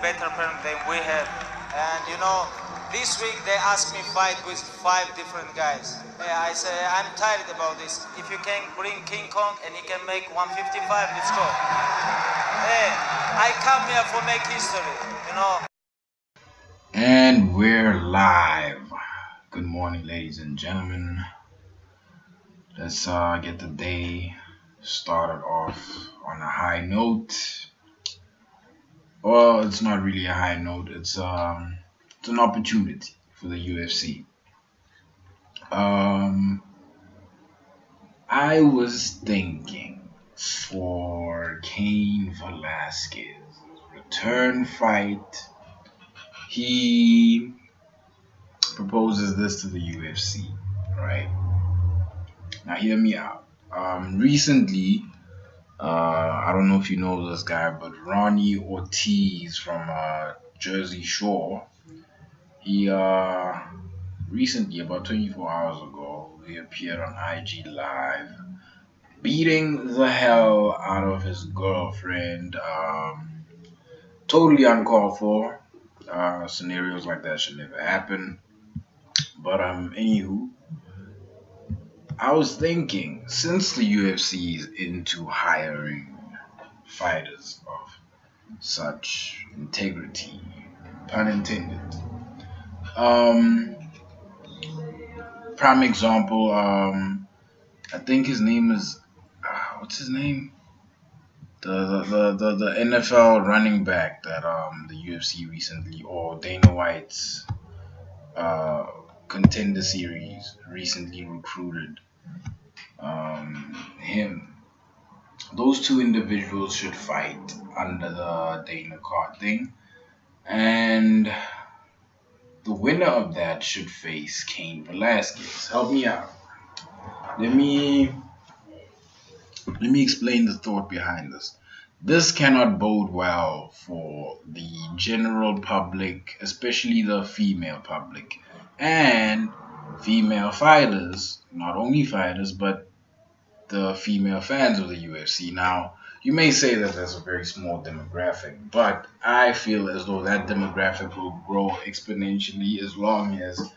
better opponent than we have. And you know, this week they asked me fight with 5 different guys. I say I'm tired about this. If you can bring King Kong and he can make 155, let's go. I come here for make history, you know. And we're live. Good morning, ladies and gentlemen. Let's get the day started off on a high note. Well, it's not really a high note. It's an opportunity for the UFC. Um, I was thinking for Cain Velasquez return fight. He proposes this to the UFC, right? Now, hear me out. Recently, I don't know if you know this guy, but Ronnie Ortiz from Jersey Shore, he recently, about 24 hours ago, he appeared on IG Live, beating the hell out of his girlfriend. Totally uncalled for. Scenarios like that should never happen. But anywho, I was thinking, since the UFC is into hiring fighters of such integrity, pun intended. Um, Prime example, I think his name is, what's his name? The NFL running back that the UFC recently, or Dana White's uh, contender series recently recruited him. Those two individuals should fight under the Dana card thing, and the winner of that should face Cain Velasquez. Help me out. Let me let me explain the thought behind this. This cannot bode well for the general public, especially the female public, and female fighters, not only fighters, but the female fans of the UFC. Now, you may say that that's a very small demographic, but I feel as though that demographic will grow exponentially as long as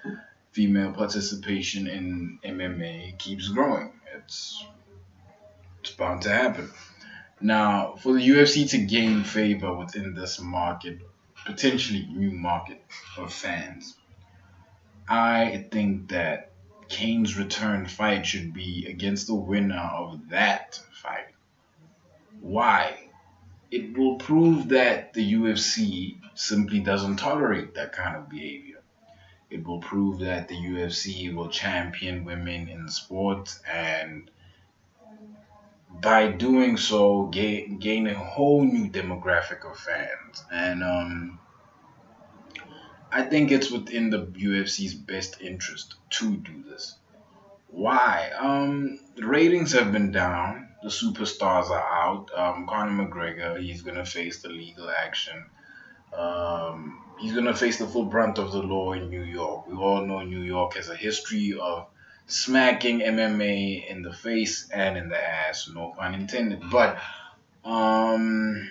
female participation in MMA keeps growing. It's bound to happen. Now, for the UFC to gain favor within this market, potentially new market of fans, I think that Kane's return fight should be against the winner of that fight. Why? It will prove that the UFC simply doesn't tolerate that kind of behavior. It will prove that the UFC will champion women in sports, and by doing so, gain a whole new demographic of fans. And I think it's within the UFC's best interest to do this. Why? The ratings have been down. The superstars are out. Conor McGregor, he's gonna face the legal action. He's gonna face the full brunt of the law in New York. We all know New York has a history of smacking MMA in the face and in the ass, no pun intended. But um,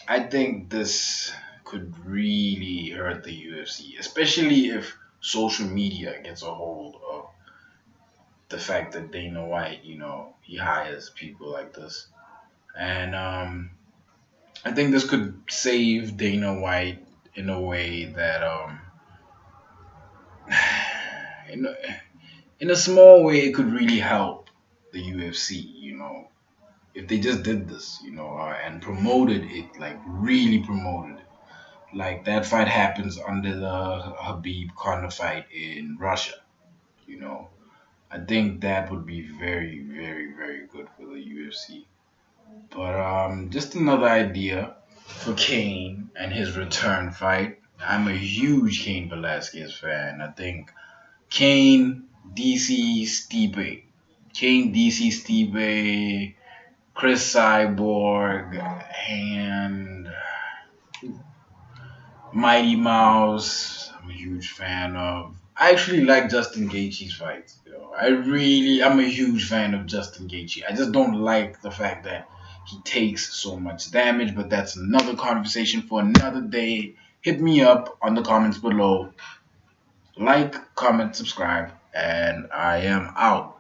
I think this could really hurt the UFC, especially if social media gets a hold of the fact that Dana White, he hires people like this. And I think this could save Dana White in a way that, in a, in a small way, it could really help the UFC, if they just did this, and promoted it, like really promoted it. Like that fight happens under the Habib Conor fight in Russia, you know. I think that would be very, very, very good for the UFC. But just another idea for Kane and his return fight. I'm a huge Kane Velasquez fan. I think Kane, DC, Stipe, Kane, DC, Stipe, Chris Cyborg, and Mighty Mouse. I'm a huge fan of. I actually like Justin Gaethje's fights. I'm a huge fan of Justin Gaethje. I just don't like the fact that he takes so much damage, but that's another conversation for another day. Hit me up on the comments below. Like, comment, subscribe, and I am out.